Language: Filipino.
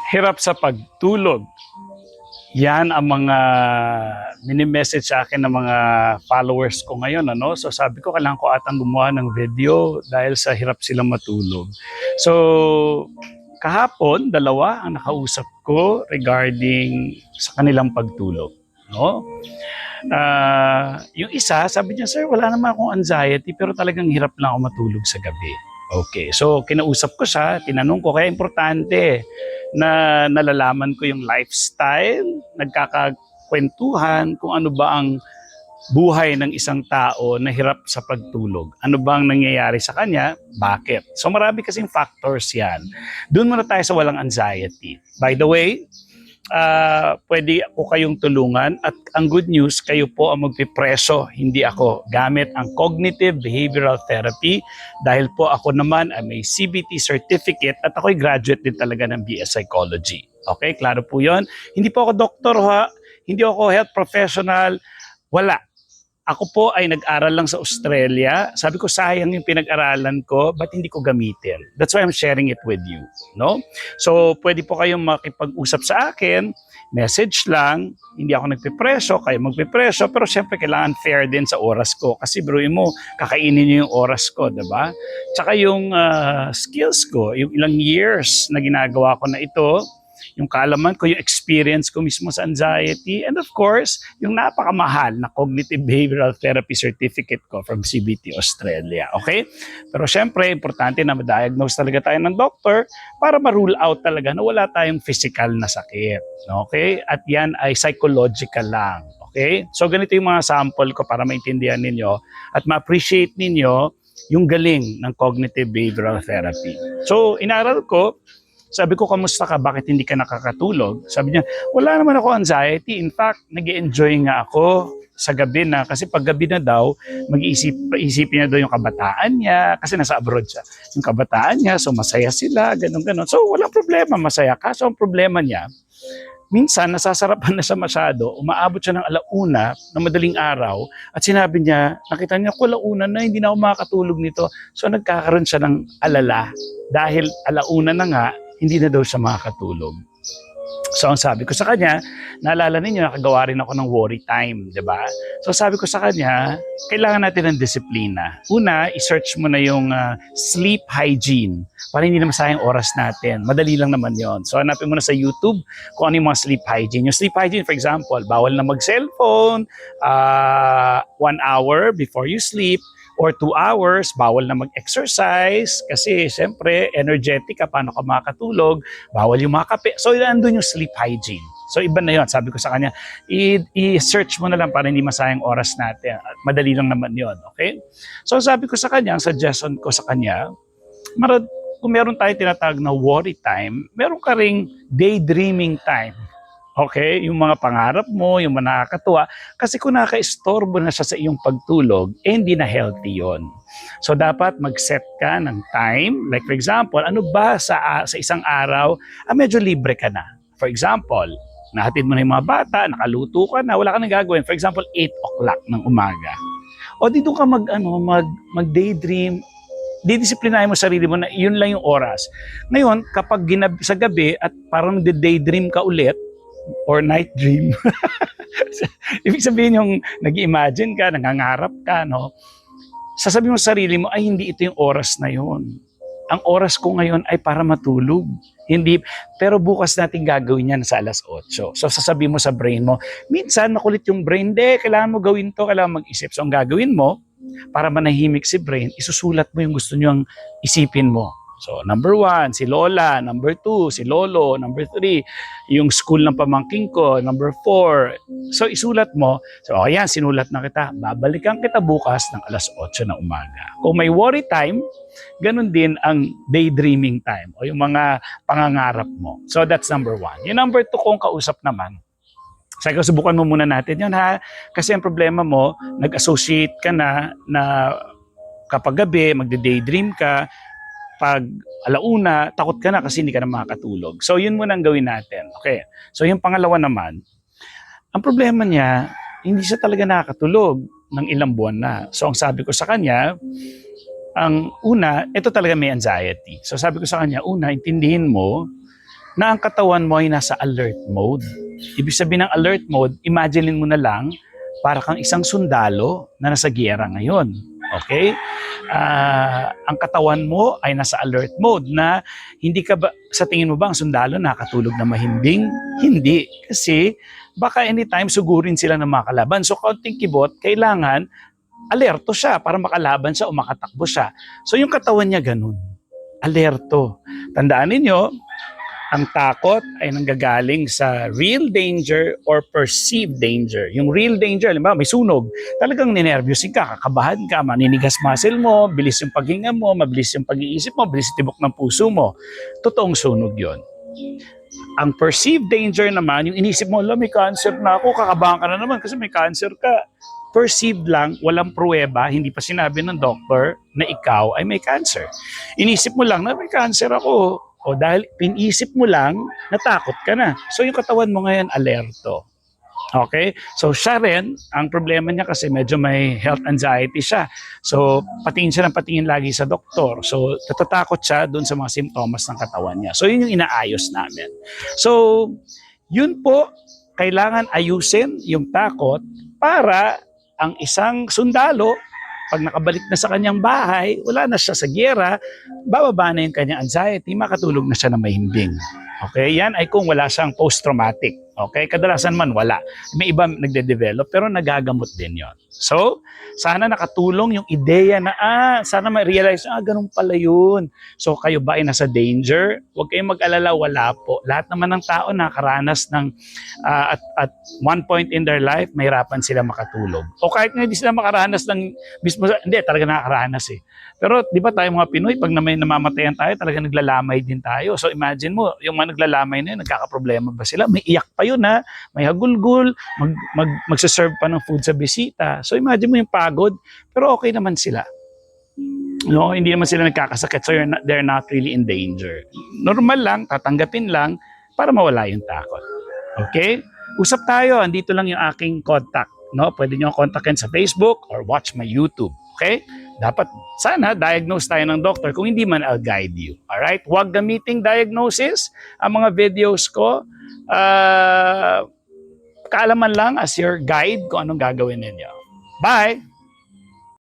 Hirap sa pagtulog. Yan ang mga mini-message sa akin ng mga followers ko ngayon. Ano? So sabi ko, kailangan ko atang gumawa ng video dahil sa hirap silang matulog. So kahapon, dalawa ang nakausap ko regarding sa kanilang pagtulog. No? Yung isa, sabi niya, sir, wala naman akong anxiety pero talagang hirap lang ako matulog sa gabi. Okay, so kinausap ko siya, tinanong ko, kaya importante na nalalaman ko yung lifestyle, nagkakakwentuhan kung ano ba ang buhay ng isang tao na hirap sa pagtulog. Ano bang nangyayari sa kanya? Bakit? So marami kasing factors yan. Doon muna tayo sa walang anxiety. By the way, pwede ako kayong tulungan at ang good news, kayo po ang magpipreso, hindi ako, gamit ang Cognitive Behavioral Therapy dahil po ako naman ay may CBT certificate at ako'y graduate din talaga ng BS Psychology. Okay, klaro po yon. Hindi po ako doktor ha, hindi ako health professional, wala. Ako po ay nag-aral lang sa Australia. Sabi ko, sayang yung pinag-aralan ko, ba't hindi ko gamitin? That's why I'm sharing it with you. No? So, pwede po kayong makipag-usap sa akin, message lang, hindi ako nagpipreso, kayo magpipreso, pero syempre kailangan fair din sa oras ko. Kasi bro mo, kakainin niyo yung oras ko, diba? Tsaka yung skills ko, yung ilang years na ginagawa ko na ito, yung kaalaman ko, yung experience ko mismo sa anxiety, and of course, yung napakamahal na Cognitive Behavioral Therapy Certificate ko from CBT Australia. Okay? Pero syempre, importante na ma-diagnose talaga tayo ng doctor para ma-rule out talaga na wala tayong physical na sakit. Okay? At yan ay psychological lang. Okay? So ganito yung mga sample ko para maintindihan ninyo at ma-appreciate ninyo yung galing ng Cognitive Behavioral Therapy. So, inaral ko, sabi ko, kamusta ka? Bakit hindi ka nakakatulog? Sabi niya, wala naman ako anxiety. In fact, nag-i-enjoy nga ako sa gabi na. Kasi pag gabi na daw, mag-iisipin na daw yung kabataan niya. Kasi nasa abroad siya. Yung kabataan niya, so masaya sila, ganun-ganun. So walang problema, masaya. Kaso ang problema niya, minsan nasasarapan na siya masyado, umaabot siya ng alauna na madaling araw at sinabi niya, nakita niya ko alauna na hindi na ako makakatulog nito. So nagkakaroon siya ng alala dahil alauna na nga, hindi na daw siya makakatulog. So ang sabi ko sa kanya, naalala ninyo, nakagawa rin ako ng worry time, di ba? So sabi ko sa kanya, kailangan natin ng disiplina. Una, i-search mo na yung sleep hygiene para hindi na masayang oras natin. Madali lang naman yon. So hanapin mo na sa YouTube kung ano yung mga sleep hygiene. Yung sleep hygiene, for example, bawal na mag-cellphone, 1 hour before you sleep, or 2 hours, bawal na mag-exercise kasi siyempre energetic ka, paano ka makakatulog, bawal yung mga kape. So nandun yung sleep hygiene. So iba na yon. Sabi ko sa kanya, i-search mo na lang para hindi masayang oras natin. Madali lang naman yon. Okay? So sabi ko sa kanya, ang suggestion ko sa kanya, kung meron tayo tinatawag na worry time, meron ka ring daydreaming time. Okay? Yung mga pangarap mo, yung mga nakakatuwa. Kasi kung naka-istorbo na siya sa iyong pagtulog, hindi na healthy yon. So dapat mag-set ka ng time. Like for example, ano ba sa isang araw, medyo libre ka na. For example, nahatid mo na yung mga bata, nakaluto ka na, wala ka nang gagawin. For example, 8 o'clock ng umaga. O dito ka mag-daydream, didisiplinahin mo sarili mo na yun lang yung oras. Ngayon, kapag sa gabi at parang daydream ka ulit, or night dream. Ibig sabihin yung nag-imagine ka, nangangarap ka, no? Sasabihin mo sa sarili mo, ay hindi ito yung oras na yun. Ang oras ko ngayon ay para matulog. Hindi, pero bukas natin gagawin yan sa 8:00. So sasabihin mo sa brain mo, minsan makulit yung brain, kailangan mo gawin to, kailangan mag-isip. So ang gagawin mo, para manahimik si brain, isusulat mo yung gusto niyong isipin mo. So, number 1, si Lola. Number 2, si Lolo. Number 3, yung school ng pamangking ko. Number 4. So, isulat mo. So, ayan, sinulat na kita. Babalikan kita bukas ng 8:00 ng umaga. Kung may worry time, ganun din ang daydreaming time o yung mga pangangarap mo. So, that's number 1. Yung number 2 kung kausap naman, sabi ko, subukan mo muna natin yun ha. Kasi ang problema mo, nag-associate ka na kapag gabi, magde-daydream ka, pag alauna, takot ka na kasi hindi ka na makakatulog. So, yun muna ang gawin natin. Okay. So, yung pangalawa naman, ang problema niya, hindi siya talaga nakakatulog ng ilang buwan na. So, ang sabi ko sa kanya, ang una, ito talaga may anxiety. So, sabi ko sa kanya, una, intindihin mo na ang katawan mo ay nasa alert mode. Ibig sabihin ng alert mode, imaginein mo na lang para kang isang sundalo na nasa giyera ngayon. Okay? Ang katawan mo ay nasa alert mode na hindi ka ba, sa tingin mo ba ang sundalo nakatulog na mahimbing? Hindi. Kasi baka anytime sugurin sila ng mga kalaban. So kaunting kibot, kailangan alerto siya para makalaban siya o makatakbo siya. So yung katawan niya ganun. Alerto. Tandaan ninyo, ang takot ay nanggagaling sa real danger or perceived danger. Yung real danger, halimbawa may sunog, talagang ninervyusin ka, kakabahan ka, maninigas muscle mo, bilis yung paghinga mo, mabilis yung pag-iisip mo, bilis yung tibok ng puso mo. Totoong sunog yon. Ang perceived danger naman, yung inisip mo, may cancer na ako, kakabahan ka na naman kasi may cancer ka. Perceived lang, walang pruweba, hindi pa sinabi ng doktor na ikaw ay may cancer. Inisip mo lang na may cancer ako. O dahil pinisip mo lang, natakot ka na. So yung katawan mo ngayon, alerto. Okay? So siya rin, ang problema niya kasi medyo may health anxiety siya. So patingin siya ng patingin lagi sa doktor. So natatakot siya dun sa mga simptomas ng katawan niya. So yun yung inaayos namin. So yun po, kailangan ayusin yung takot para ang isang sundalo, pag nakabalik na sa kanyang bahay, wala na siya sa giyera, bababa na yung kanyang anxiety, makatulog na siya na mahimbing. Okay? Yan ay kung wala siyang post-traumatic. Okay? Kadalasan man wala. May iba nagde-develop pero nagagamot din yon. So, sana nakatulong yung ideya na, sana ma-realize, ganun pala yun. So, kayo ba ay nasa danger? Huwag kayong mag-alala, wala po. Lahat naman ng tao nakaranas ng, at one point in their life, mahirapan sila makatulog. O kahit nga hindi sila makaranas ng, mismo, hindi, talaga nakakaranas eh. Pero di ba tayo mga Pinoy, pag may namamatayan tayo, talaga naglalamay din tayo. So imagine mo, yung mga naglalamay na yun, nagkakaproblema ba sila? May iyak pa yun ha, may hagulgul, magsaserve pa ng food sa bisita. So imagine mo yung pagod, pero okay naman sila. No, hindi naman sila nagkakasakit, so they're not really in danger. Normal lang, tatanggapin lang para mawala yung takot. Okay? Usap tayo, andito lang yung aking contact. No? Pwede nyo kontakin sa Facebook or watch my YouTube. Okay? Dapat, sana, diagnose tayo ng doctor. Kung hindi man, I'll guide you. Alright? Huwag gamiting diagnosis. Ang mga videos ko, kaalaman lang as your guide kung anong gagawin ninyo. Bye!